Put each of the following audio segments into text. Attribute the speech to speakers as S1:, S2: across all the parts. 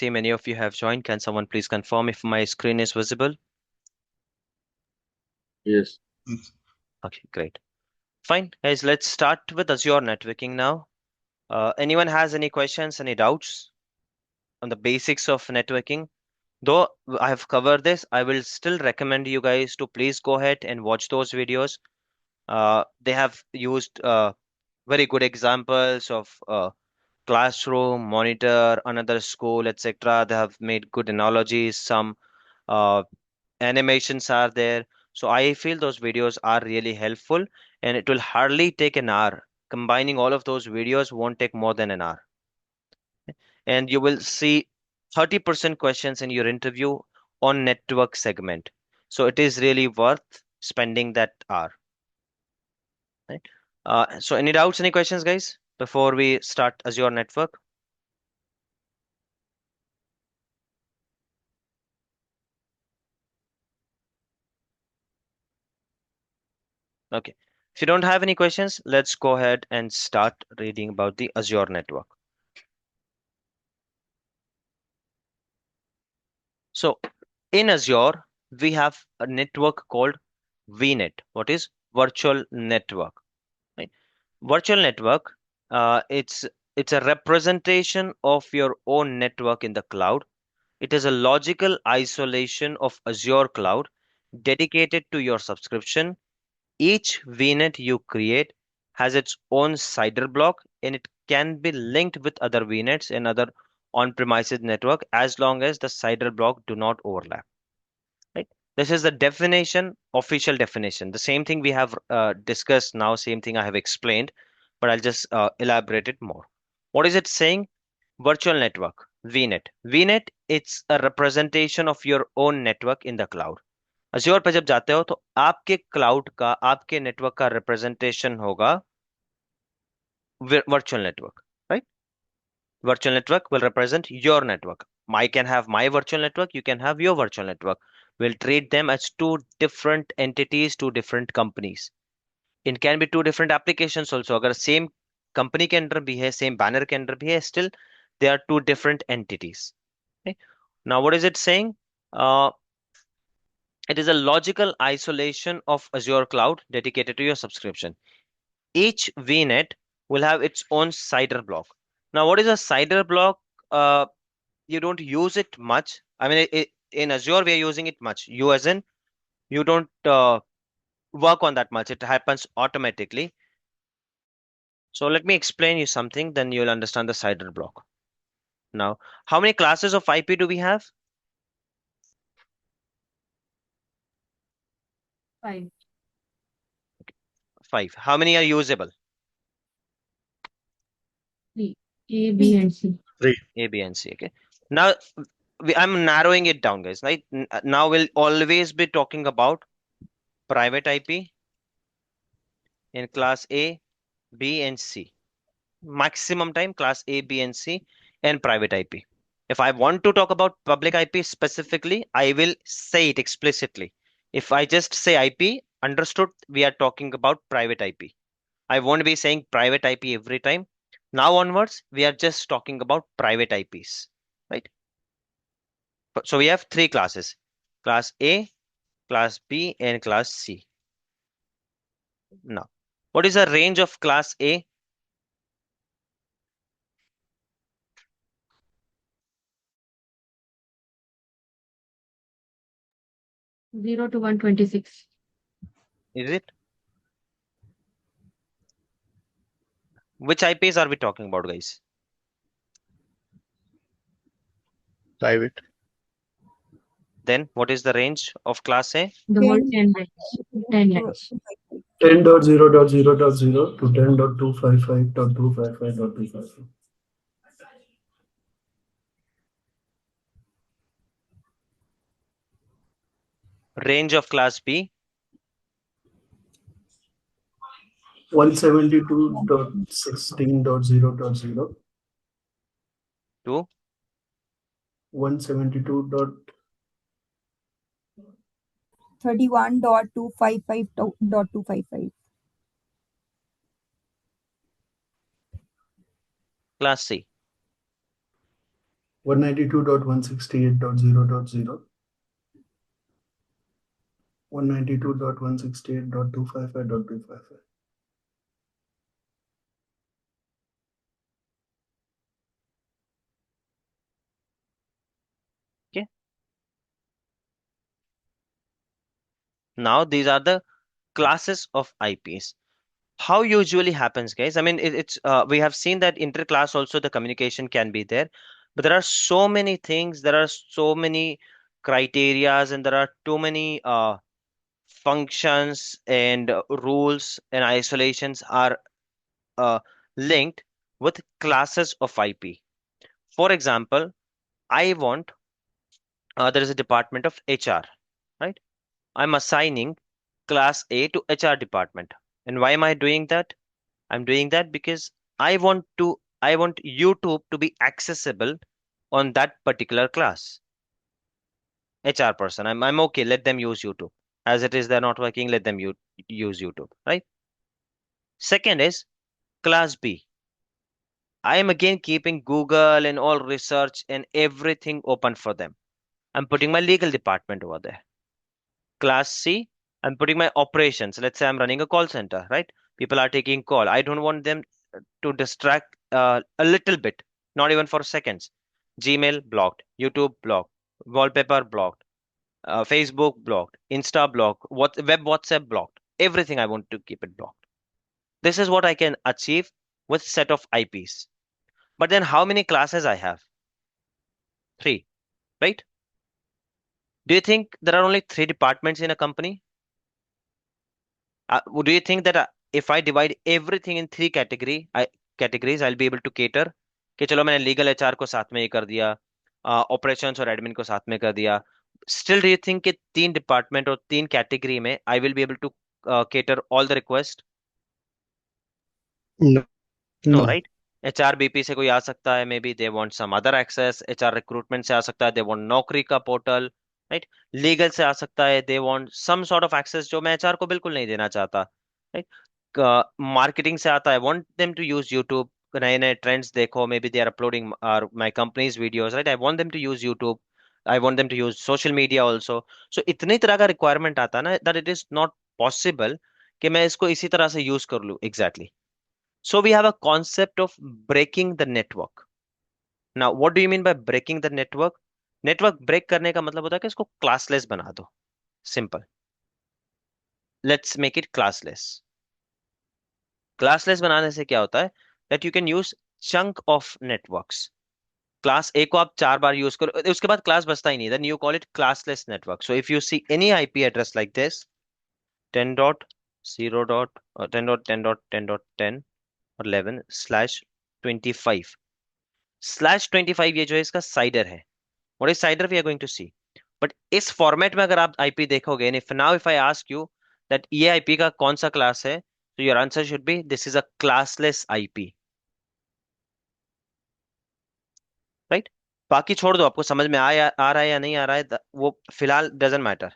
S1: see many of you have joined. Can someone please confirm if my screen is visible?
S2: Yes.
S1: Okay, great. Fine, guys, let's start with Azure networking now. Anyone has any questions, any doubts on the basics of networking? Though I have covered this, I will still recommend you guys to please go ahead and watch those videos. They have used very good examples of classroom, monitor, another school, etc. They have made good analogies. Some uh, animations are there. So I feel those videos are really helpful, and it will hardly take an hour. Combining all of those videos won't take more than an hour. And you will see 30% questions in your interview on network segment. So it is really worth spending that hour. Right? So any doubts, any questions, guys, before we start Azure Network? Okay. If you don't have any questions, let's go ahead and start reading about the Azure Network. So in Azure, we have a network called VNet. What is virtual network? Right? Virtual network, it's a representation of your own network in the cloud. It is a logical isolation of Azure cloud dedicated to your subscription. Each VNet you create has its own CIDR block, and it can be linked with other VNets and other on-premises network as long as the CIDR block do not overlap. Right? This is the definition, official definition. The same thing we have discussed now, same thing I have explained, but I'll just elaborate it more. What is it saying? Virtual network, VNet. VNet, it's a representation of your own network in the cloud. Azure पे जब जाते हो तो आपके cloud का, आपके network का representation होगा virtual network, right? Virtual network will represent your network. I can have my virtual network, you can have your virtual network. We'll treat them as two different entities, two different companies. It can be two different applications also. अगर same company के अंदर भी है, same banner के अंदर भी है, still they are two different entities. Okay? Now what is it saying? Uh, it is a logical isolation of Azure cloud dedicated to your subscription. Each VNet will have its own CIDR block. Now, what is a CIDR block? You don't use it much. I mean, in Azure, we are using it much. You as in, you don't work on that much. It happens automatically. So let me explain you something, then you'll understand the CIDR block. Now, how many classes of IP do we have?
S3: 5.
S1: 5. How many are usable?
S3: 3. A, B, and C.
S1: A, B, and C. Okay. Now, I'm narrowing it down, guys. Right? Now we'll always be talking about private IP in class A, B, and C. Maximum time class A, B, and C, and private IP. If I want to talk about public IP specifically, I will say it explicitly. If I just say IP, understood, we are talking about private IP. I won't be saying private IP every time. Now onwards, we are just talking about private IPs, right? So we have three classes: class A, class B, and class C. Now, what is the range of class A?
S3: 0 to 126.
S1: Is it? Which IPs are we talking about, guys?
S2: Private.
S1: Then what is the range of class A?
S3: The whole 10 range. 10 range.
S4: 10.0.0.0 to 10.255.255.255.
S1: Range of class B?
S4: 172.16.0.0
S1: to
S5: 31.255.255.
S1: class C.
S2: 192.168.0.0, 192.168.255.255.
S1: Okay. Now these are the classes of IPs. How usually happens, guys? I mean, it's we have seen that interclass also the communication can be there, but there are so many things, there are so many criterias, and there are too many functions and rules and isolations are uh, linked with classes of IP. For example, I want there is a department of HR, right? I'm assigning class A to HR department. And why am I doing that? I'm doing that because I want YouTube to be accessible on that particular class. HR person. I'm okay, let them use YouTube. As it is, they're not working, let them use YouTube, right? Second is class B. I am again keeping Google and all research and everything open for them. I'm putting my legal department over there. Class C, I'm putting my operations. Let's say I'm running a call center, right? People are taking call. I don't want them to distract a little bit, not even for seconds. Gmail blocked, YouTube blocked, wallpaper blocked, Facebook blocked, Insta blocked, web WhatsApp blocked. Everything I want to keep it blocked. This is what I can achieve with set of IPs. But then how many classes I have? Three, right? Do you think there are only three departments in a company? Do you think that if I divide everything in three categories, I'll be able to cater? कि चलो मैंने legal HR को साथ में ये कर दिया, operations और एडमिन को साथ में कर दिया. स्टिल डू यू थिंक कि तीन डिपार्टमेंट और तीन कैटेगरी में I will be able to cater all the request?
S2: No.
S1: No,
S2: No.
S1: Right. HR BP से कोई आ सकता है, may be they want some other access. HR recruitment से आ सकता है, दे वांट नौकरी का पोर्टल, राइट. लीगल से आ सकता है, they want some sort of access जो मैं एचआर को बिल्कुल नहीं देना चाहता, राइट. मार्केटिंग से आता है, want them to use YouTube. नए नए ट्रेंड्स देखो, may B they are uploading my companies videos, right. I want them to use YouTube. I want them to use social media also. So इतनी तरह का requirement आता है ना, that it is not possible कि मैं इसको इसी तरह से यूज कर लूँ exactly. So we have a concept of breaking the network. Now, what do you mean by breaking the network? Network break करने का मतलब होता है कि इसको क्लासलेस बना दो. Simple. Let's make it classless. Classless बनाने से क्या होता है? That you can use chunk of networks. Class ए को आप चार बार यूज करो, उसके बाद क्लास बचता ही नहीं. Then you call it classless network. So if you see any IP address like this 10.0 dot 10.10.10.10 और 11/25 /25, ये जो है इसका साइडर है. What is CIDR we are going to see. But इस फॉर्मेट में अगर आप आईपी देखोगे, and if I ask you that ये आईपी का कौन सा क्लास है, तो your answer should be this is a classless IP, right. बाकी छोड़ दो, आपको समझ में आ रहा है या नहीं आ रहा है, वो फिलहाल doesn't matter.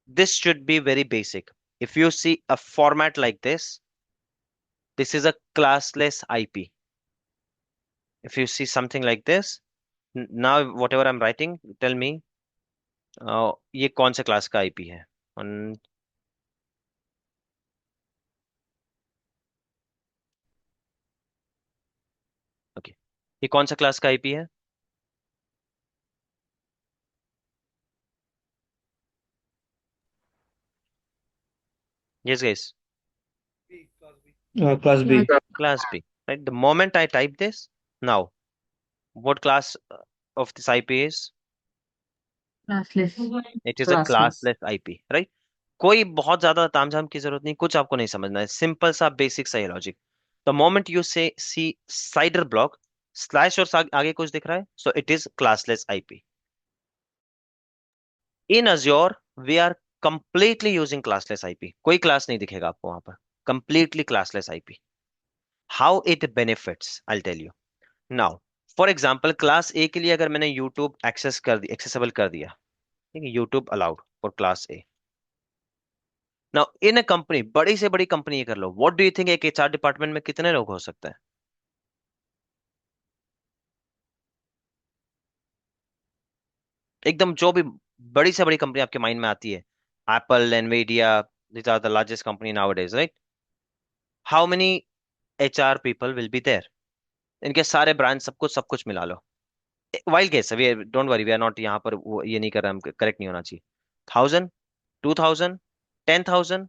S1: This should be very basic. If you see a format like this is a classless IP. if you see something like this, now whatever I'm writing, tell me ये कौन से क्लास का IP है. Okay, ये कौन सा class का IP है? Yes, guys.
S2: Class B.
S1: Class B. Right. The moment I type this, now what class of this IP is?
S3: Classless.
S1: It is a
S4: classless.
S1: classless IP, right? कोई बहुत ज्यादा तामझाम की जरूरत नहीं, कुछ आपको नहीं समझना है, सिंपल सा बेसिक सा लॉजिक. द मोमेंट यू से सी साइडर ब्लॉक स्लैश और आगे कुछ दिख रहा है, so it is classless IP. In Azure we are completely using classless IP. कोई क्लास नहीं दिखेगा आपको वहां पर. Completely classless IP. How it benefits I tell you now. For example, class A के लिए अगर मैंने यूट्यूब एक्सेसिबल कर दिया, ठीक है, YouTube allowed for class A. Now in a company, बड़ी से बड़ी कंपनी, ये कर लो, व्हाट डू यू थिंक एक एचआर डिपार्टमेंट में कितने लोग हो सकते हैं? एकदम जो भी बड़ी से बड़ी कंपनी आपके माइंड में आती है, Apple, Nvidia, these are the largest company nowadays, right? How many HR people will be there? इनके सारे ब्रांच, सब कुछ मिला लो। Wild guess, we don't worry, we are not यहाँ पर वो ये नहीं कर रहे हम, करेक्ट नहीं होना चाहिए। 1000, 2000, 10,000,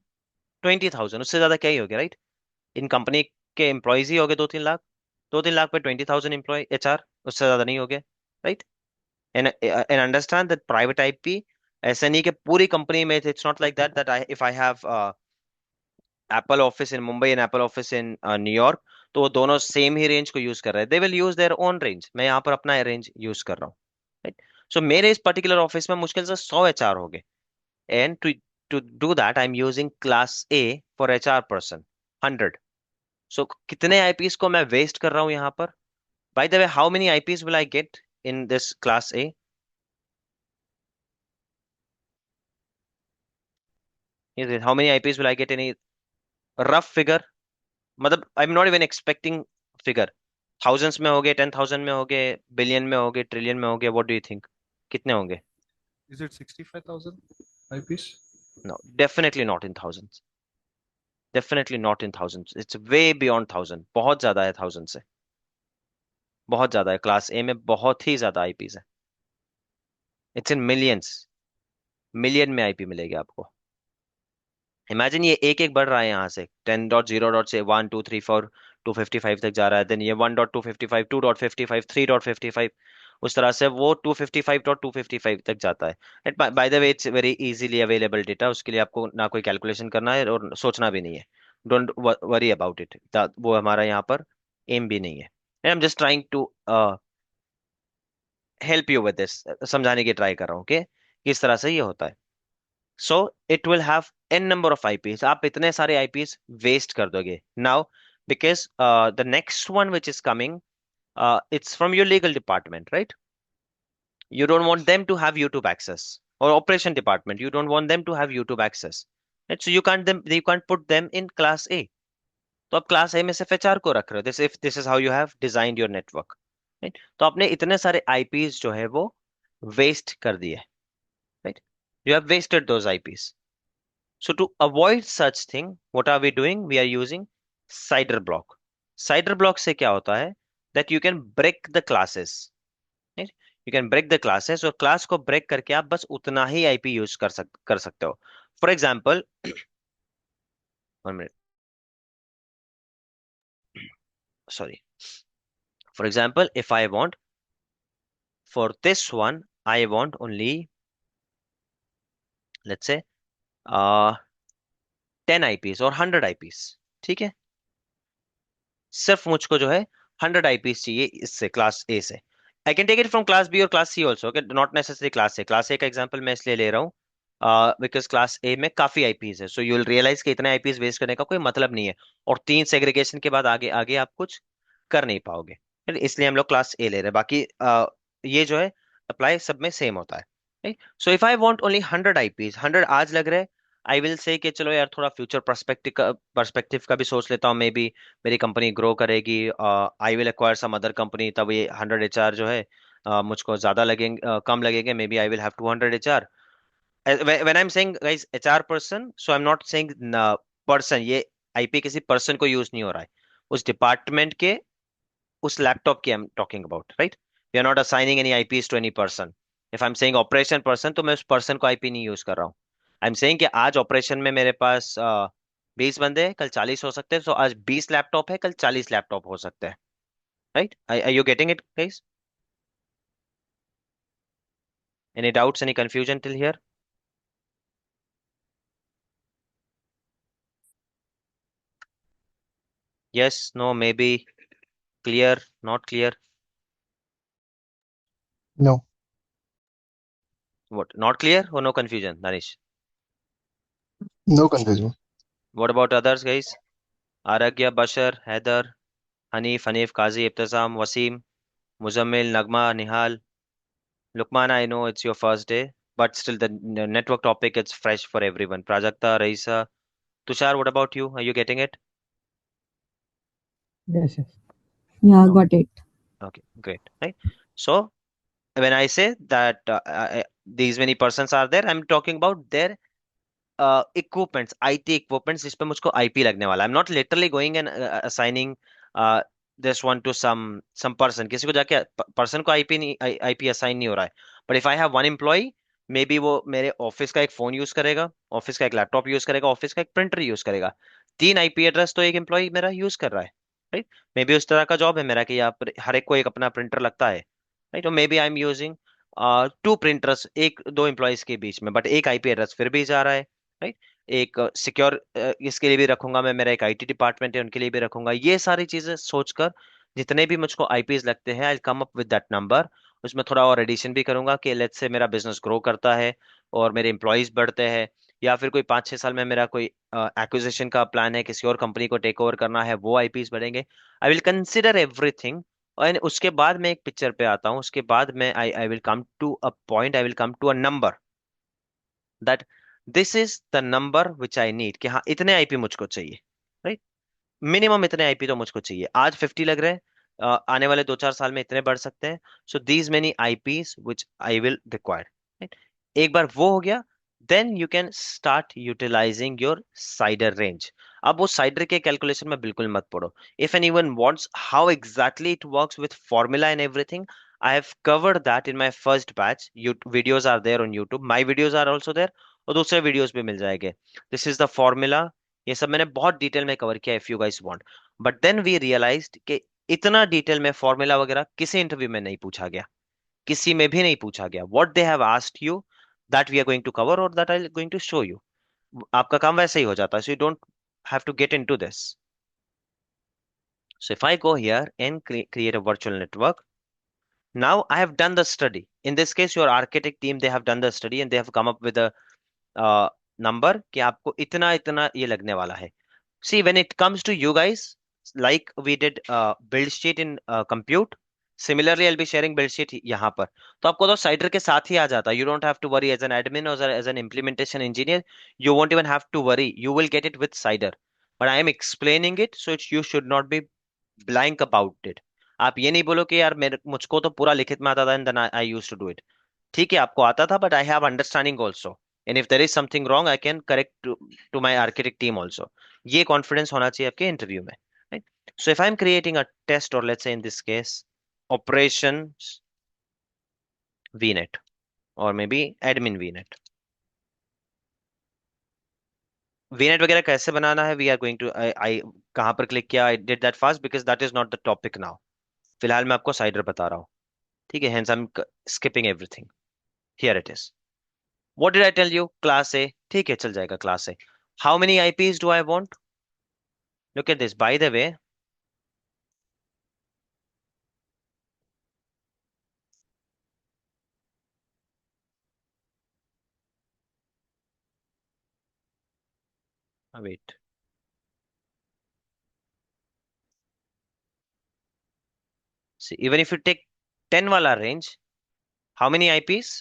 S1: 20,000, उससे ज्यादा क्या ही हो गया, राइट? इन कंपनी के एम्प्लॉयज ही हो गए 2-3 लाख। 2-3 लाख पे 20,000 एम्प्लॉय HR, उससे ज्यादा नहीं हो गए, right? And understand that private IP ऐसा नहीं कि पूरी कंपनी में, it's not like that, that I if I have Apple office in Mumbai and Apple office in New York, तो वो दोनों सेम ही रेंज को यूज कर रहे हैं। They will use their own range, मैं यहाँ पर अपना रेंज यूज कर रहा हूँ, राइट? सो मेरे इस पर्टिकुलर ऑफिस में मुश्किल से 100 HR हो गए, and to do that I am using class A for HR person, 100। सो कितने आईपीस को मैं वेस्ट कर रहा हूँ यहाँ पर? By the way, how many IPs will I get in this class A? How many IPs will I get in? Rough figure, मतलब I am not even expecting figure. Thousands में हो गए, 10,000 में हो गए, बिलियन में हो गए, ट्रिलियन में हो गए, व्हाट डू यू थिंक? कितने होंगे?
S4: Is it 65,000 IPs?
S1: No, definitely not in thousands, definitely not in thousands, it's way beyond 1000, बहुत ज्यादा है 1000 से, बहुत ज्यादा है। क्लास ए में बहुत ही ज्यादा आईपीस है, इट्स इन मिलियंस, मिलियन में आईपी मिलेगी आपको। इमेजिन ये एक एक बढ़ रहा है यहाँ से 10.0 डॉट से 1 2 3 4 255 तक जा रहा है, देन ये 1.255, 2.55, 3.55, उस तरह से वो 255.255 तक जाता है। Bye the way, it's very easily available data, उसके लिए आपको ना कोई कैलकुलेशन करना है और सोचना भी नहीं है। डोंट वरी अबाउट इट, वो हमारा यहाँ पर एम भी नहीं है। I am just trying to help you with this, समझाने की ट्राई कर रहा हूँ कि किस तरह से ये होता है। So it will have n number of eyepiece, आप इतने सारे आईपीस वेस्ट कर दोगे now, because the next one which is coming, it's from your legal department, right? You don't want them to have YouTube access, or operation department, you don't want them to have YouTube access, right? So you can't put them in class A. तो आप class ए में सिर्फ HR को रख रहे हो, this if this is how you have designed your network, right? तो आपने इतने सारे आईपीस जो है वो वेस्ट कर दिए, right? You have wasted those IPs. So to avoid such thing, what are we doing? We are using cider block. Cider block से क्या होता है? That you can break the classes, right? You can break the classes, और class को break करके आप बस उतना ही आईपी यूज कर सकते हो। For example, 1 minute, sorry. For example, if I want for this one, I want only, let's say, 10 eyepiece और 100 आईपीस, ठीक है? सिर्फ मुझको जो है 100 आईपीस चाहिए इससे, क्लास ए से। I can take it from class B और class C also, not necessary class A. Class A का एग्जांपल मैं इसलिए ले रहा हूँ बिकॉज क्लास ए में काफी आईपीस है, सो यू विल रियलाइज कि इतने आईपीस वेस्ट करने का कोई मतलब नहीं है, और 3 सेग्रीगेशन के बाद आगे आगे आप कुछ कर नहीं पाओगे, ठीक है? इसलिए हम लोग क्लास ए ले रहे हैं। बाकी ये जो है अप्लाई सब में सेम होता है। So if I want only 100 eyepiece, 100 आज लग रहे हैं, आई विल से कि चलो यार थोड़ा फ्यूचर पर्सपेक्टिव का भी सोच लेता हूँ, मे बी मेरी कंपनी ग्रो करेगी, I will acquire some other company, तब ये 100 HR जो है मुझको ज्यादा लगेंगे, कम लगेंगे, maybe I will have 200 HR। When I am saying guys HR person, so I am not saying person, ये आईपी किसी पर्सन को यूज नहीं हो रहा है, उस डिपार्टमेंट के उस लैपटॉप की I am talking about, right? We are not assigning any IPs to any person. If I am saying operation person, तो मैं उस पर्सन को आईपी नहीं यूज कर रहा हूँ। आई एम सेइंग कि आज ऑपरेशन में मेरे पास 20 बंदे हैं, कल 40 हो सकते हैं, तो आज 20 लैपटॉप है, कल 40 लैपटॉप हो सकते हैं, right? Are you getting it guys? Any doubts, any confusion till here? Yes, no, maybe, clear, not clear?
S5: No.
S1: What, not clear or no confusion, Danish?
S5: No confusion.
S1: What about others, guys? Aragya, Bashar, Haider, Hanif, Kazi, Ibtizam, Wasim, Muzammil, Nagma, Nihal, Lukman. I know it's your first day, but still the network topic is fresh for everyone. Prajakta, Raisa, Tushar, what about you? Are you getting it?
S3: Yes, yes. Yeah, got it.
S1: Okay, great. Right. So when I say that these many persons are there, I'm talking about their equipments, IT equipments जिस पे मुझको IP लगने वाला है। I am not literally going and assigning this one to some person, किसी को जाके person को आईपी नहीं, आईपी असाइन नहीं हो रहा है। But if I have one employee, maybe वो मेरे ऑफिस का एक फोन यूज करेगा, ऑफिस का एक लैपटॉप यूज करेगा, ऑफिस का एक प्रिंटर यूज करेगा। तीन आईपी एड्रेस तो एक एम्प्लॉय मेरा यूज कर रहा है, राइट। मे बी उस तरह का जॉब है मेरा कि यहाँ पर हर एक को एक अपना प्रिंटर लगता है, राइट। और maybe I am using two printers, एक दो एम्प्लॉयज के बीच में, बट एक आईपी एड्रेस फिर भी जा रहा है, राइट। एक सिक्योर इसके लिए भी रखूंगा मैं, मेरा एक आईटी डिपार्टमेंट है उनके लिए भी रखूंगा। ये सारी चीजें सोचकर जितने भी मुझको आईपीज लगते हैं, I come up with that number. उसमें थोड़ा और एडिशन भी करूंगा कि लेट्स से मेरा बिजनेस ग्रो करता है और मेरे एम्प्लॉयज बढ़ते हैं, या फिर कोई 5-6 साल में मेरा कोई एक्विजिशन का प्लान है, किसी और कंपनी को टेक ओवर करना है, वो आईपीज बढ़ेंगे। I will consider everything. और उसके बाद मैं एक पिक्चर पे आता हूँ, उसके बाद मैं I I will come to a point, I will come to a number, that this is the number which I need, कि हाँ इतने आईपी मुझको चाहिए, राइट। मिनिमम इतने आईपी तो मुझको चाहिए। आज 50 लग रहे हैं, आने वाले 2-4 साल में इतने बढ़ सकते हैं। So these many IPs which I will require, right. एक बार वो हो गया, then you can start utilizing your CIDR range. अब वो साइडर के कैलकुलेशन में बिल्कुल मत पड़ो। If anyone wants how exactly it works with formula and everything, I have covered that in my first batch. You videos are there on YouTube. My videos are also there. और दूसरे videos भी मिल जाएंगे। This is the formula. ये सब मैंने बहुत detail में कवर किया, if you guys want. But then we realized कि इतना डिटेल में फॉर्मूला वगैरह किसी इंटरव्यू में नहीं पूछा गया, किसी में भी नहीं पूछा गया। What they have asked you, that we are going to cover, और that I going to show you. आपका काम वैसे ही हो जाता है, so you don't have to get into this. So if I go here and create a virtual network, now I have done the study. In this case, your architect team, they have done the study and they have come up with a number कि आपको इतना इतना ये लगने वाला है। See, when it comes to you guys, like we did build sheet in compute, similarly I'll be sharing build sheet यहाँ पर। तो आपको तो साइडर के साथ ही आ जाता है। You don't have to worry as an admin or as an implementation engineer. You won't even have to worry. You will get it with cider. But I am explaining it, so you should not be blank about it. आप ये नहीं बोलो कि यार मेरे मुझको तो पूरा लिखित में आता था and then I used to do it. ठीक है, आपको आता था, but I have understanding also, and if there is something wrong I can correct to my architect team also. ये कॉन्फिडेंस होना चाहिए आपके इंटरव्यू में, right. So if I am creating a test, और let's say in this case operation VNet, और may be admin वीनेट। वीनेट वगैरह कैसे बनाना है, वी आर गोइंग टू, आई कहाँ पर क्लिक किया, I did that fast because that is not the topic now. फिलहाल मैं आपको साइडर बता रहा हूँ, ठीक है। Hence I am skipping everything. Here it is. What did I tell you? Class A. ठीक है, चल जाएगा class A. How many IPs do I want? Look at this. By the way, wait. See, even if you take 10 wala range, how many IPs?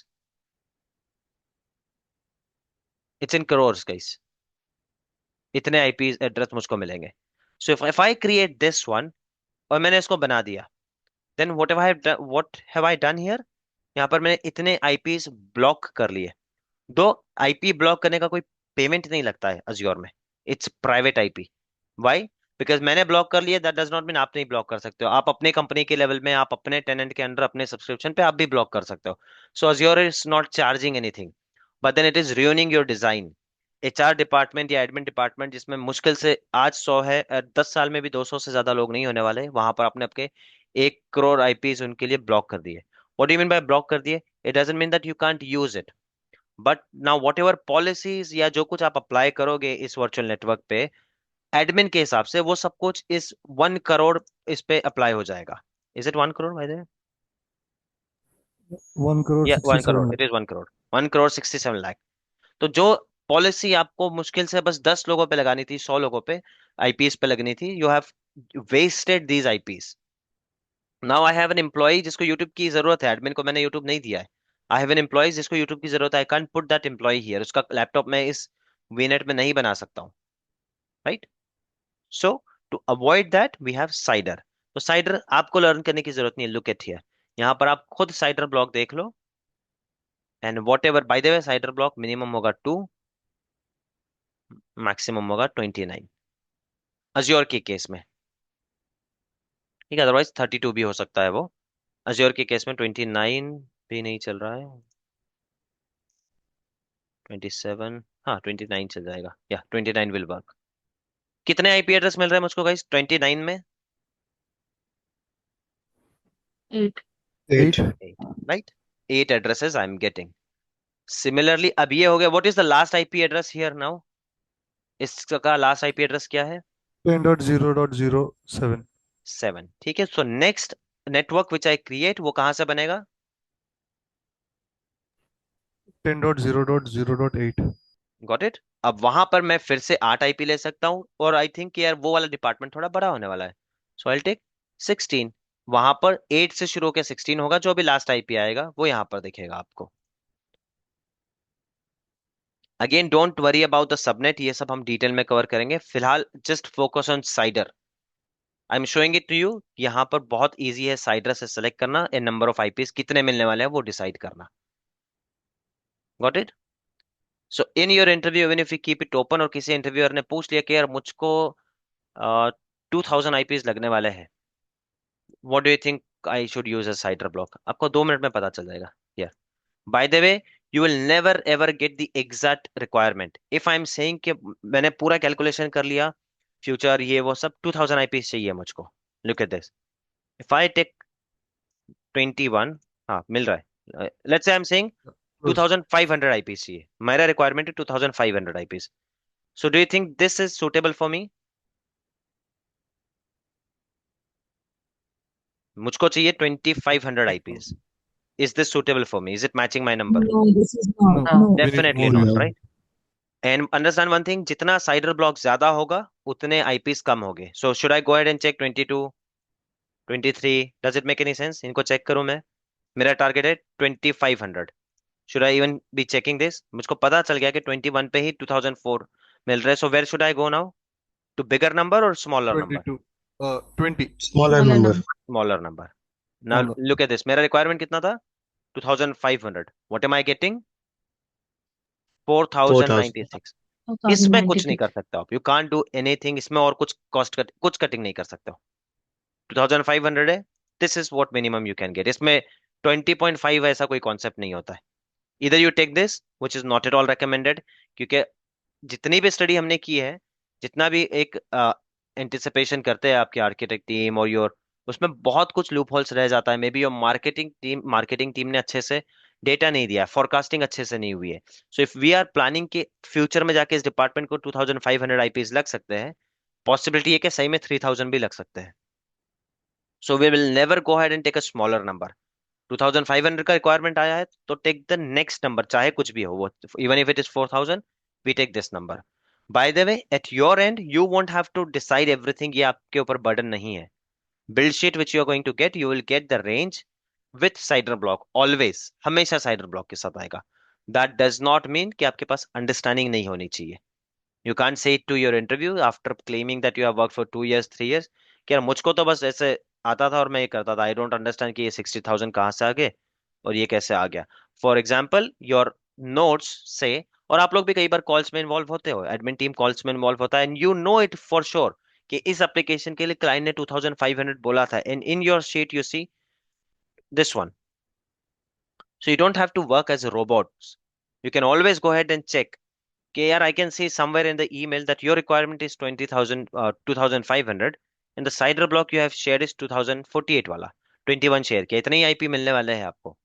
S1: It's in crores, guys. इतने IPs address मुझको मिलेंगे। So if I create this one और मैंने इसको बना दिया, then what have I done here? यहाँ पर मैंने इतने IPs ब्लॉक कर लिए। दो आईपी ब्लॉक करने का कोई पेमेंट नहीं लगता है अज्योर में। It's private IP. Why? Because मैंने ब्लॉक कर लिया, दैट डज नॉट मीन आप नहीं ब्लॉक कर सकते हो। आप अपने कंपनी के लेवल में, आप अपने टेनेंट के अंडर, अपने सब्सक्रिप्शन पे आप भी ब्लॉक कर सकते हो। So Azure is not charging anything, but then it is ruining your design. HR department या एडमिन डिपार्टमेंट जिसमें मुश्किल से आज 100 है, 10 साल में भी 200 से ज्यादा लोग नहीं होने वाले, वहां पर आपने आपके 1 करोड़ आईपीज उनके लिए ब्लॉक कर दिए। What do you mean bye block कर दिए? It doesn't mean that you can't use it, but now what ever policies या जो कुछ आप अप्लाई करोगे इस वर्चुअल नेटवर्क पे, एडमिन के हिसाब से वो सब कुछ इस 1 करोड़ इस पे अप्लाई हो जाएगा। इज इट 1 करोड़ भाई?
S4: 1 crore
S1: या one
S4: 67
S1: crore
S4: lakh.
S1: It is 1 crore. 1 crore 67 lakh. तो जो पॉलिसी आपको मुश्किल से बस 10 लोगों पे लगानी थी, 100 लोगों पे आईपीएस पे लगनी थी, you have wasted these IPs. Now I have an employee जिसको यूट्यूब की जरूरत है, एडमिन को मैंने यूट्यूब नहीं दिया है। आई हैव एन एम्प्लॉय जिसको यूट्यूब की जरूरत है, I can't put that employee here. उसका लैपटॉप मैं इस वीनेट में नहीं बना सकता हूँ, right. So to avoid that we have CIDR. तो साइडर आपको लर्न करने की जरूरत नहीं है। लुक एट हियर, यहाँ पर आप खुद साइडर ब्लॉक देख लो, and whatever, by the way CIDR block minimum होगा 2, मैक्सिमम होगा 29 अज्योर के केस में। ठीक है, अदरवाइज 32 भी हो सकता है वो। अज्योर के केस में 29 भी नहीं चल रहा है, 27, हाँ 29 चल जाएगा, या 29 विल वर्क। कितने आईपी एड्रेस मिल रहे हैं मुझको गाइस 29 में?
S3: 8.
S5: 8.
S1: 8, right, 8 addresses I am getting. Similarly अब ये हो गया, what is the last IP address here now? इसका लास्ट आईपी एड्रेस क्या है?
S4: 10.0.07.
S1: 7। ठीक है, so next network which I create वो कहां से बनेगा?
S4: 10.0.0.8.
S1: Got it. अब वहां पर मैं फिर से 8 आईपी ले सकता हूँ, और आई थिंक यार वो वाला डिपार्टमेंट थोड़ा बड़ा होने वाला है, सो आई टेक 16। वहां पर 8 से शुरू होकर 16 होगा, जो भी लास्ट आईपी आएगा वो यहाँ पर दिखेगा आपको। Again don't worry about the subnet, ये सब हम डिटेल में कवर करेंगे, फिलहाल just focus on CIDR. I am showing it to you, यहाँ पर बहुत इजी है साइडर से सेलेक्ट करना, ए नंबर ऑफ आईपीस कितने मिलने वाले हैं वो डिसाइड करना। Got it. So in your interview even if you keep it open, और किसी इंटरव्यूअर ने पूछ लिया कि यार मुझको 2000 आईपीस लगने वाले हैं, what do you think I should use a cider block, आपको 2 मिनट में पता चल जाएगा। यार bye the way you will never ever get the exact requirement if I am saying कि मैंने पूरा कैलकुलेशन कर लिया, फ्यूचर ये वो सब 2000 आईपीस चाहिए मुझको। Look at this, if I take 21, हाँ मिल रहा है, let's say I am saying
S4: Yes.
S1: 2500 IPs चाहिए, मेरा रिक्वायरमेंट है 2500 IPs. So do you think this is suitable for me? मुझको चाहिए 2500 IPs, is this suitable for me, is it matching my number?
S3: No, this is not.
S4: No.
S3: No.
S4: We need
S1: definitely
S4: more.
S1: Not,
S5: Yeah.
S1: Right. And understand one thing, जितना cider block ज्यादा होगा उतने IPs कम होंगे। So should I go ahead and check 22, 23? Does it make any sense? इनको check करूं मैं? मेरा टारगेट है 2500। Should I even be checking this? मुझको पता चल गया कि 21 पे ही 2004 मिल रहे, so where should I go now? To bigger number और smaller number?
S4: 22. 20.
S5: Smaller
S3: Smaller
S5: number.
S3: number.
S1: Smaller number. Now
S4: Smaller.
S1: Look at this, मेरा रिक्वायरमेंट कितना था? 2500। What am I getting?
S5: 4,000.
S1: 4096। इसमें कुछ नहीं
S3: 2096.
S1: कर सकते आप, यू कांट डू एनीथिंग इसमें, और कुछ कुछ कटिंग नहीं कर सकते हो। 2500 है, this is what minimum you can get. इसमें 20.5 ऐसा कोई कॉन्सेप्ट नहीं होता है। इधर you take this which is not at all recommended, क्योंकि जितनी भी स्टडी हमने की है, जितना भी एक एंटिसिपेशन करते हैं आपकी आर्किटेक्ट टीम और योर, उसमें बहुत कुछ लूप होल्स रह जाता है। May be your marketing team ने अच्छे से डेटा नहीं दिया, फोरकास्टिंग अच्छे से नहीं हुई है। So if we are planning के फ्यूचर में जाके इस डिपार्टमेंट को 2500 आईपीएस लग सकते हैं, पॉसिबिलिटी है कि सही में 3000 भी लग सकते हैं। So we will never go ahead and take a smaller number. 2500 का रिक्वायरमेंट आया है तो टेक द नेक्स्ट नंबर, चाहे कुछ भी हो वो, even if it is 4000, we take this number. By the way at your end you won't have to decide everything, ये आपके ऊपर बर्डन नहीं है। Build sheet which you are going to get, you will get the range with CIDR block, always, हमेशा CIDR block के साथ आएगा। That does not mean कि आपके पास अंडरस्टैंडिंग नहीं होनी चाहिए। You can't say it to your interview after claiming that you have work for 2 years 3 years कि यार मुझको तो बस ऐसे आता था और मैं ये करता था, आई डोंट अंडरस्टैंड कि ये 60,000 कहाँ से आ गए और ये कैसे आ गया। फॉर एग्जाम्पल योर नोट्स से, और आप लोग भी कई बार कॉल्स में इन्वॉल्व होते हो, एडमिन टीम कॉल्स में इन्वॉल्व होता है, and you know it for sure कि इस एप्लीकेशन के लिए क्लाइंट ने 2500 बोला था, and in your sheet you see this one. So you don't have to work as robots, you can always go ahead and check कि यार I can see somewhere in the email that your requirement is 20,000 2500 and the cider block you have shared is 2048 वाला 21 share किया, इतने ही IP मिलने वाले हैं आपको।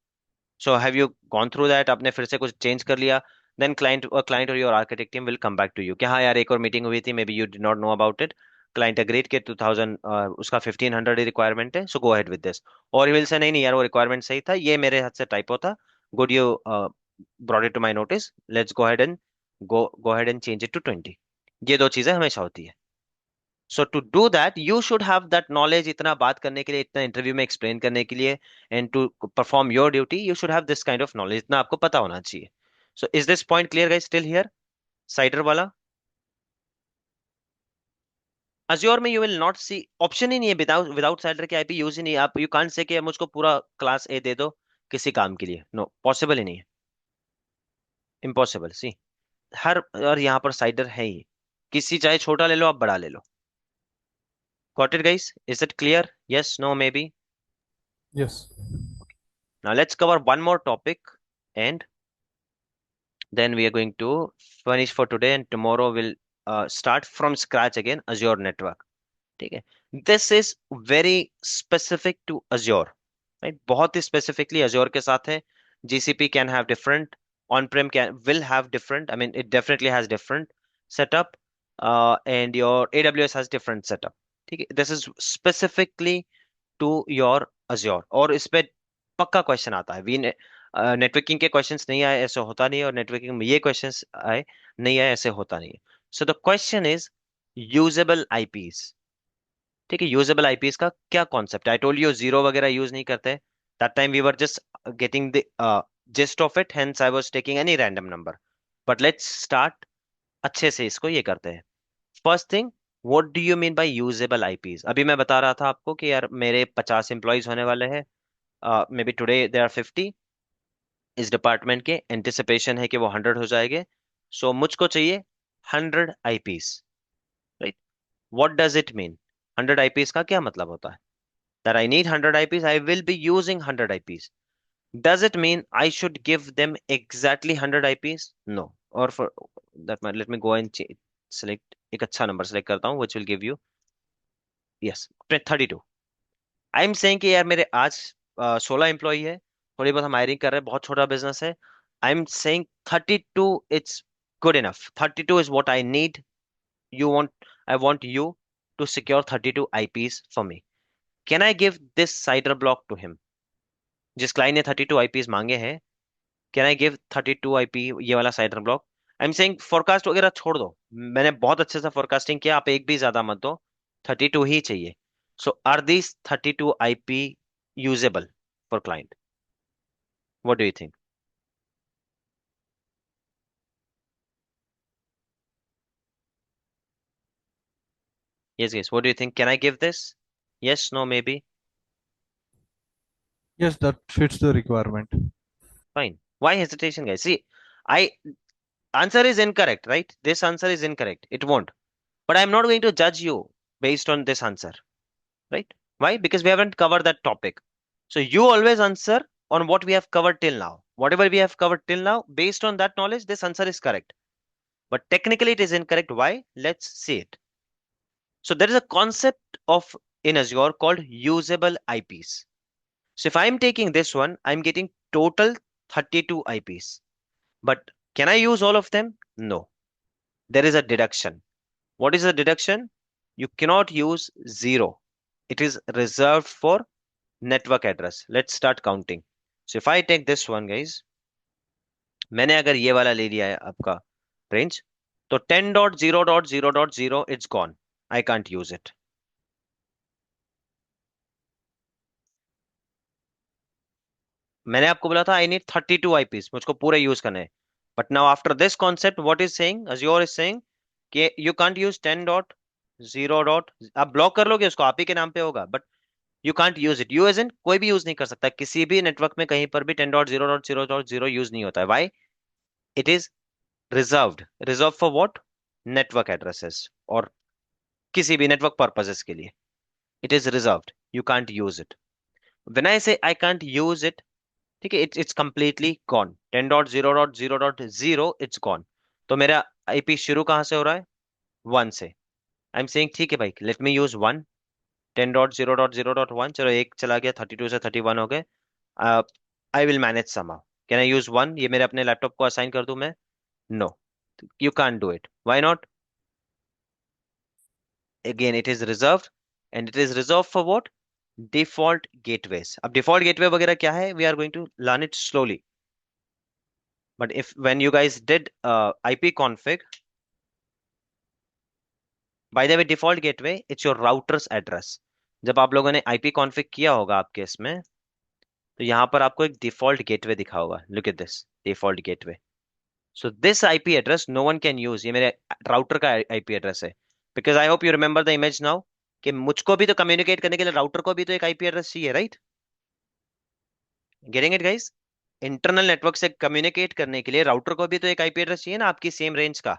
S1: So have you gone through that? आपने फिर से कुछ चेंज कर लिया? देन क्लाइंट और your architect team will come back to you कि हाँ यार एक और मीटिंग हुई थी, maybe you did not know about it, client agreed के 2000 उसका 1500 ही रिक्वायरमेंट है, so go ahead with this. और ही विल से नहीं नहीं यार वो रिक्वायरमेंट सही था, ये मेरे हाथ से टाइपो था, good you brought it to my notice, let's go ahead and change it to 20। ये दो चीजें हमेशा होती है। So to do that you should have that knowledge, इतना बात करने के लिए, इतना इंटरव्यू में एक्सप्लेन करने के लिए, and to perform your duty you should have this kind of knowledge, इतना आपको पता होना चाहिए। So is this point clear guys, still here? CIDR वाला अज्योर में you will not see, option ही नहीं है, विदाउट विदाउट सैलरी के आईपी यूज ही नहीं है। आप यू कांट से कि मुझको पूरा क्लास ए दे दो किसी काम के लिए, नो पॉसिबल ही नहीं है, इम्पॉसिबल। सी हर, और यहाँ पर साइडर है ही, किसी चाहे छोटा ले लो आप बड़ा ले लो। Got it guys, is it clear? Yes, no, maybe?
S4: Yes.
S1: Now let's cover one more topic and then we are going to finish for today, and tomorrow we'll start from scratch again Azure network. ठीक है, this is very specific to Azure, right? बहुत ही specifically Azure के साथ है। GCP can have different, on prem can will have different, I mean it definitely has different setup, and your AWS has different setup. ठीक है, this is specifically to your Azure, और इस पे पक्का question आता है। वी नेटवर्किंग के questions नहीं आए ऐसे होता नहीं है, और नेटवर्किंग में ये क्वेश्चंस आए नहीं आए ऐसे होता नहीं है। So the question is usable IPs. ठीक है, यूजेबल आईपीएस का क्या कॉन्सेप्ट है? आई टोल्ड यू जीरो वगैरह यूज नहीं करते, that time we were just getting the gist of it, hence I was taking any random number. But let's start, अच्छे से इसको ये करते हैं। First thing, what do you mean by usable IPs? अभी मैं बता रहा था आपको कि यार मेरे 50 एम्प्लॉयज होने वाले हैं, maybe today they are 50, इस डिपार्टमेंट के एंटिसिपेशन है कि वो 100 हो जाएंगे, सो मुझको चाहिए 100 IPS, right? What does it mean? 100 IPS का क्या मतलब होता है? That I need 100 IPs, I will be using 100 IPs. Does it mean I should give them exactly 100 IPs? No. Or for that matter, let me go and select एक अच्छा number select करता हूँ, which will give you, yes, 32. I am saying कि यार मेरे आज 16 employee है, थोड़ी बहुत हम हायरिंग कर रहे हैं, बहुत छोटा बिजनेस है। I am saying 32, it's good enough, 32 is what I need. You want, I want you to secure 32 IPs for me. Can I give this CIDR block to him? जिस क्लाइंट ने 32 eyepiece मांगे हैं, can I give 32 IP ये वाला cider block? I am saying forecast वगैरह छोड़ दो, मैंने बहुत अच्छे से फोरकास्टिंग किया, आप एक भी ज्यादा मत दो, 32 ही चाहिए। So are these 32 IP usable for client? What do you think? Yes yes, what do you think? Can I give this? Yes, no, maybe?
S4: Yes, that fits the requirement.
S1: Fine. Why hesitation, guys? See, I answer is incorrect, right? This answer is incorrect, it won't, but I'm not going to judge you based on this answer, right? Why? Because we haven't covered that topic. So you always answer on what we have covered till now. Whatever we have covered till now, based on that knowledge, this answer is correct. But technically it is incorrect. Why? Let's see it. So there is a concept of in Azure called usable IPs. So if I'm taking this one, I'm getting total 32 IPs. But can I use all of them? No. There is a deduction. What is the deduction? You cannot use zero. It is reserved for network address. Let's start counting. So if I take this one, guys, मैंने अगर ये वाला ले लिया है आपका range, तो 10.0.0.0 it's gone, I can't use it. मैंने आपको बोला था आई नीड 32 आईपीस, मुझको पूरे यूज करने हैं। But now after this concept what is saying, Azure is saying कि यू कांट यूज 10.0 डॉट, आप ब्लॉक कर लोगे उसको, आप ही के नाम पे होगा, but you can't use it. You as in कोई भी यूज नहीं कर सकता, किसी भी नेटवर्क में कहीं पर भी 10.0.0.0 यूज नहीं होता है। Why? It is reserved. Reserve for what? Network addresses, और किसी भी नेटवर्क पर्पसेस के लिए it is reserved, you can't use it. When I say I can't use it, ठीक है, it's completely gone, 10.0.0.0 it's gone. तो मेरा आईपी शुरू कहां से हो रहा है? 1 से। आई एम सेइंग ठीक है भाई, लेट मी यूज 1, 10.0.0.1, चलो एक चला गया, 32 से 31 हो गए, I will manage somehow. Can I use 1? ये मेरे अपने लैपटॉप को असाइन कर दूं मैं? No, you can't do it. Why not? again it is reserved, and it is reserved for what? Default gateways. अब default gateway वगैरह क्या है? We are going to learn it slowly. But if when you guys did IP config, by the way, default gateway it's your router's address. जब आप लोगों ने IP config किया होगा आपके इसमें, तो यहाँ पर आपको एक default gateway दिखा होगा. Look at this default gateway. So this IP address no one can use. ये मेरे router का IP address है, because I hope you remember the image now कि मुझको भी तो कम्युनिकेट करने के लिए राउटर को भी तो एक आईपी एड्रेस चाहिए, right? Getting it guys? Internal network से कम्युनिकेट करने के लिए राउटर को भी तो एक आईपी एड्रेस चाहिए ना, आपकी सेम रेंज का।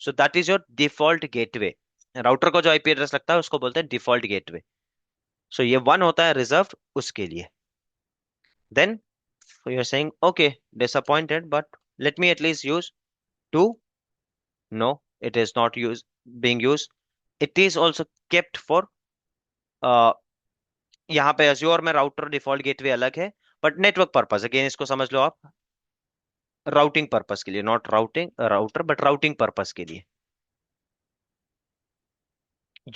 S1: So that is your default gateway. Router को जो आईपी एड्रेस लगता है उसको बोलते हैं डिफॉल्ट गेटवे। सो ये 1 होता है रिजर्व उसके लिए। Then you are saying okay, disappointed, but let me at least use 2। No, it is not use being used. It is also kept for यहाँ पे Azure में राउटर डिफॉल्ट गेटवे अलग है, बट नेटवर्क पर्पस, अगेन इसको समझ लो आप, routing purpose के लिए, not routing router but routing purpose के लिए।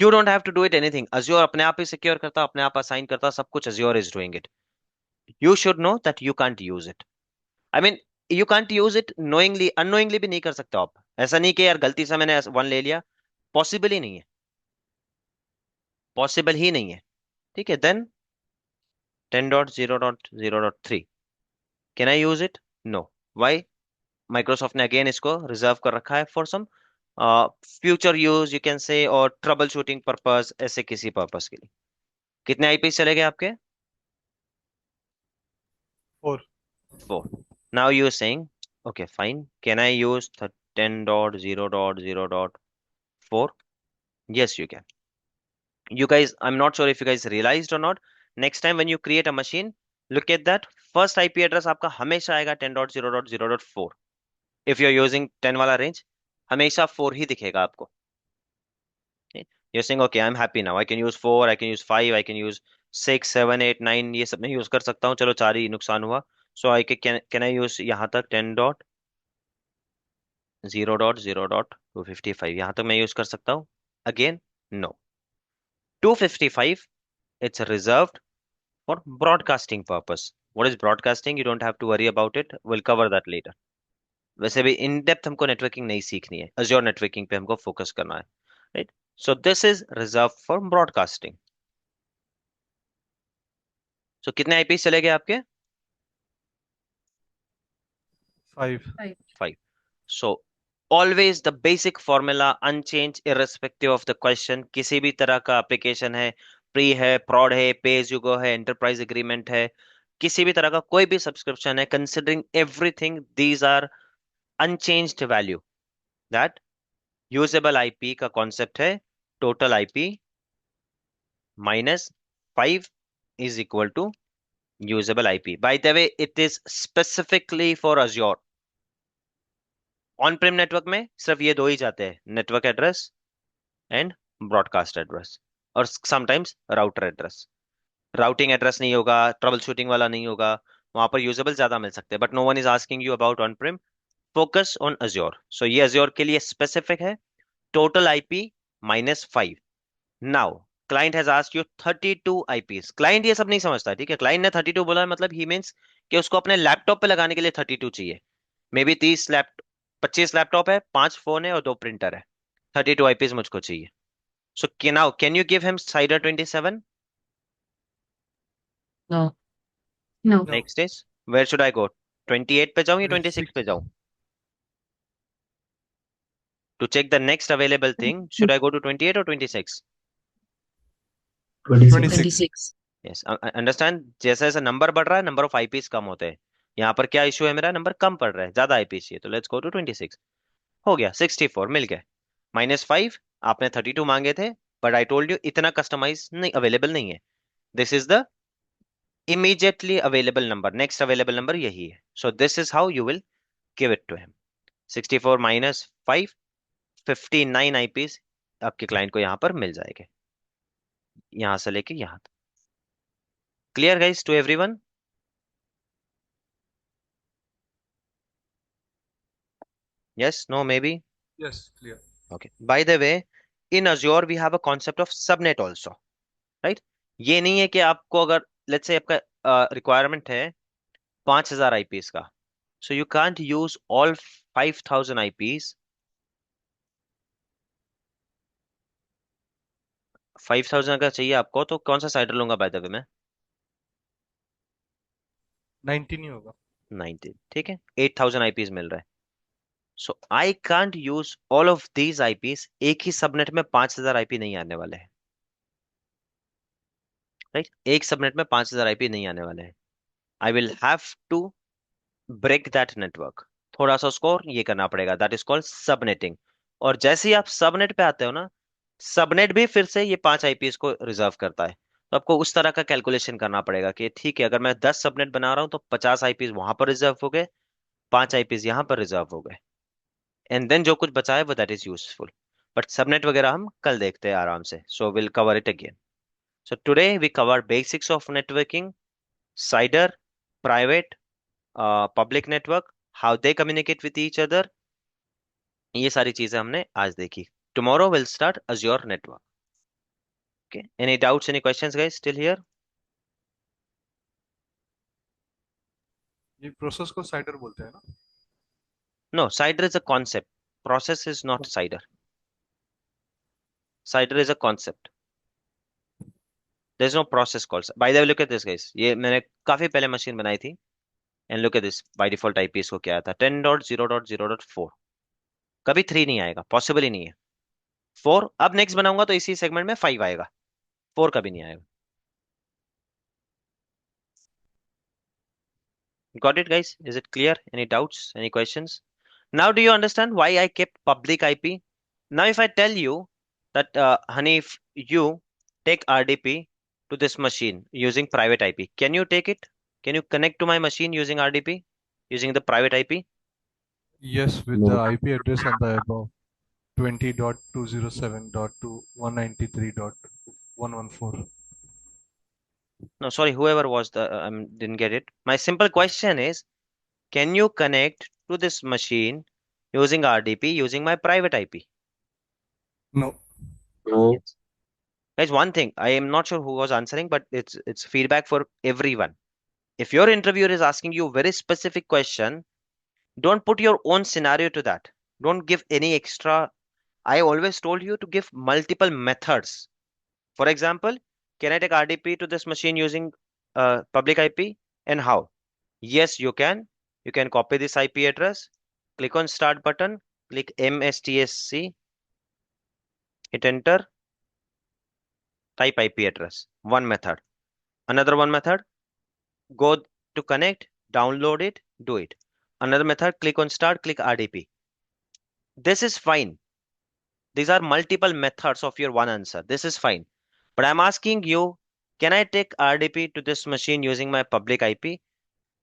S1: You don't have to do it anything, Azure अपने आप ही सिक्योर करता, अपने आप असाइन करता, सब कुछ Azure is doing it. You should know that you can't use it. I mean you can't use it knowingly, unknowingly भी नहीं कर सकते आप। ऐसा नहीं कि यार गलती से मैंने 1 ले लिया, पॉसिबल ही नहीं है, पॉसिबल ही नहीं है। ठीक है, then 10.0.0.3 can I use it? No. Why? Microsoft ने अगेन इसको रिजर्व कर रखा है for some future use you can say, और ट्रबल शूटिंग पर्पस, ऐसे किसी पर्पस के लिए। कितने आईपी चले गए आपके?
S4: 4.
S1: 4। Now you saying okay fine, can I use 10.0.0.4? yes you can. You guys, I'm not sure if you guys realized or not, next time when you create a machine, look at that first IP address आपका हमेशा आएगा 10.0.0.4। if you're using 10 वाला range, हमेशा 4 ही दिखेगा आपको। you're saying okay I'm happy now, I can use 4, I can use 5, I can use 6, 7, 8, 9, ये सब नहीं यूज कर सकता हूँ, चलो 4 ही नुकसान हुआ। सो आई कैन आई यूज यहाँ तक 10.0.0.255, यहाँ तक मैं यूज कर सकता हूँ? Again no. 255, it's reserved for broadcasting purpose. What is broadcasting? You don't have to worry about it. We'll cover that later. वैसे भी इन डेप्थ हमको नेटवर्किंग नहीं सीखनी है, Azure नेटवर्किंग पे हमको फोकस करना है, right? So this is reserve for broadcasting. सो कितने आईपी चले गए आपके?
S4: 5.
S1: 5। So always the basic formula unchange irrespective of the question. किसी भी तरह का एप्लीकेशन है, प्री है, प्रॉड है, पे एज यू गो है, एंटरप्राइज एग्रीमेंट है, किसी भी तरह का कोई भी सब्सक्रिप्शन है, considering everything, these are unchanged value. That usable IP का कॉन्सेप्ट है total IP minus 5 is equal to usable IP. By the way it is specifically for Azure। On prem network में सिर्फ ये दो ही जाते हैं, network address and broadcast address, और sometimes router address. Routing address नहीं होगा, ट्रबल शूटिंग वाला नहीं होगा, वहां पर यूजेबल ज्यादा मिल सकते हैं, but no one is asking you about on prem. Focus on Azure। सो ये Azure के लिए स्पेसिफिक है, total IP minus 5। Now client has asked you 32 IPs. Client ये सब नहीं समझता, ठीक है? क्लाइंट ने 32 बोला है, मतलब ही मींस कि उसको अपने लैपटॉप पे लगाने के लिए 32 चाहिए। मे बी 25 लैपटॉप है, 5 फोन है और 2 प्रिंटर है, 32 आईपीस मुझको चाहिए। So now can you give him CIDR 27?
S3: No. No.
S4: No.
S1: Next is where should I go? 28 पे जाऊं या 26 पे
S4: 26.
S1: जाऊं? To check the next available thing, should I go to 28 or 26?
S2: 26.
S4: 26.
S3: 26.
S1: Yes, understand. जैसा जैसा नंबर बढ़ रहा है, नंबर ऑफ आईपीस कम होते हैं। यहाँ पर क्या इशू है, मेरा नंबर कम पड़ रहा है, ज्यादा आईपीस चाहिए, तो लेट्स गो टू 26। हो गया, 64 मिल गए। -5, आपने 32 मांगे थे, बट आई टोल्ड यू इतना कस्टमाइज नहीं अवेलेबल नहीं है। This is the immediately available number, next available number यही है। So this is how you will give it to him. 64 -5, 59 IPs आपके क्लाइंट को यहाँ पर मिल जाएंगे, यहां से लेके यहां तक। Clear guys to everyone? Yes, no, maybe?
S4: Yes, clear.
S1: Okay. By the way, in Azure we have a concept of subnet also, right? ये नहीं है कि आपको अगर let's say आपका रिक्वायरमेंट है 5000 आईपीस का, so you can't use all 5000 eyepiece. 5000 का चाहिए आपको तो कौन सा साइडर लूंगा बाय द वे मैं?
S4: 19 ही होगा.
S1: 19, ठीक है, 8000 आईपीस मिल रहा है। So I can't use all of these IPs. एक ही सबनेट में 5000 आईपी नहीं आने वाले हैं, राइट? एक सबनेट में 5000 आईपी नहीं आने वाले हैं। I will have to break that network. थोड़ा सा उसको ये करना पड़ेगा, दैट इज कॉल्ड सबनेटिंग। और जैसे ही आप सबनेट पे आते हो ना, सबनेट भी फिर से ये 5 आईपीएस को रिजर्व करता है। तो आपको उस तरह का कैलकुलेशन करना पड़ेगा कि ठीक है, अगर मैं 10 सबनेट बना रहा हूँ तो 50 आईपीएस वहां पर रिजर्व हो गए, 5 आईपीएस यहाँ पर रिजर्व हो गए, एंड देन जो कुछ बचा है वो that is useful. But subnet वगैरह हम कल देखते हैं आराम से, so will cover it again. So today we cover basics of networking, CIDR, private, public network, how they communicate with each other. ये सारी चीजें हमने आज देखी। Tomorrow will start Azure network. Okay. Any doubts, any questions, guys? Still here?
S4: ये process को CIDR बोलते हैं ना?
S1: No, CIDR is a concept. Process is not CIDR. CIDR is a concept. There's no process called. By the way, look at this, guys. ये मैंने काफी पहले machine बनाई थी, and look at this. By default IP इसको क्या आता है? 10.0.0.4. कभी 3 नहीं आएगा, पॉसिबल ही नहीं है। 4 अब नेक्स्ट बनाऊंगा तो इसी सेगमेंट में 5 आएगा, 4 कभी नहीं आएगा। Got it, guys? Is it clear? Any doubts? Any questions? Now, do you understand why I kept public IP? Now, if I tell you that, honey, if you take RDP to this machine using private IP, can you take it? Can you connect to my machine using RDP, using the private IP?
S4: Yes, with
S5: No.
S4: the IP address on the above 20.207.193.114.
S1: No, sorry, whoever was the, didn't get it. My simple question is, can you connect to this machine using RDP using my private IP?
S4: No.
S5: No.
S1: Yes. Guys, one thing, I am not sure who was answering, but it's feedback for everyone. If your interviewer is asking you a very specific question, don't put your own scenario to that. Don't give any extra. I always told you to give multiple methods. For example, can I take RDP to this machine using public IP, and how? Yes, you can. You can copy this IP address, click on start button, click MSTSC, hit enter, type IP address. One method. Another one method, go to connect, download it, do it. Another method, click on start, click RDP. This is fine. These are multiple methods of your one answer. This is fine. But I'm asking you, can I take RDP to this machine using my public IP?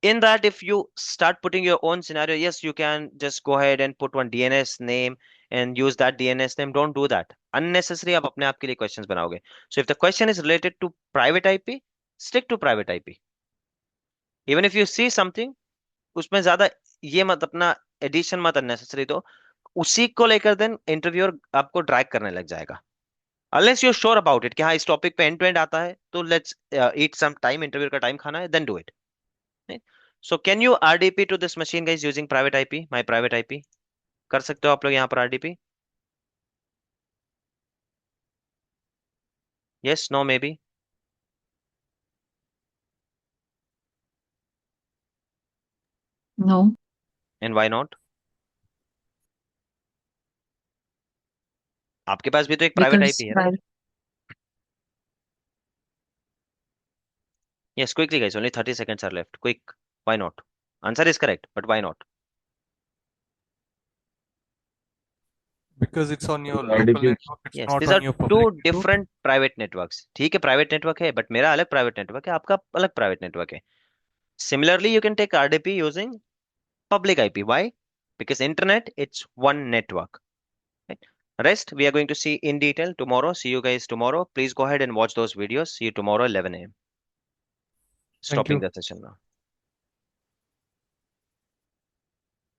S1: In that, if you start putting your own scenario, yes, you can just go ahead and put one DNS name and use that DNS name. Don't do that. Unnecessary आप अपने आप के लिए questions बनाओगे. So if the question is related to private IP, stick to private IP. Even if you see something, उसमें ज्यादा ये मत अपना एडिशन मत अननेसेसरी दो, उसी को लेकर देन इंटरव्यूअर आपको ड्रैग करने लग जाएगा। Unless you sure about it कि हाँ इस टॉपिक पे एंड टू एंड आता है, तो let's eat some time, interview का टाइम खाना है, then do it. So can you RDP to this machine guys using private IP, my private IP? कर सकते हो आप लोग यहाँ पर RDP? Yes, no, maybe?
S3: No,
S1: and why not? आपके पास भी तो एक प्राइवेट
S3: because
S1: आईपी है, right? Yes, quickly, guys. Only 30 seconds are left. Quick. Why not? Answer is correct, but why not?
S4: Because it's on your local
S5: RDP.
S4: network, it's
S1: Yes,
S4: not
S1: these
S4: on
S1: are
S4: your
S1: two
S4: public network.
S1: different private networks. ठीक है, private network है, but मेरा अलग private network है, आपका अलग private network है. Similarly, you can take RDP using public IP. Why? Because internet, it's one network. Right? Rest, we are going to see in detail tomorrow. See you guys tomorrow. Please go ahead and watch those videos. See you tomorrow, 11 a.m.
S4: Thank
S1: Stopping
S4: you.
S1: the session now.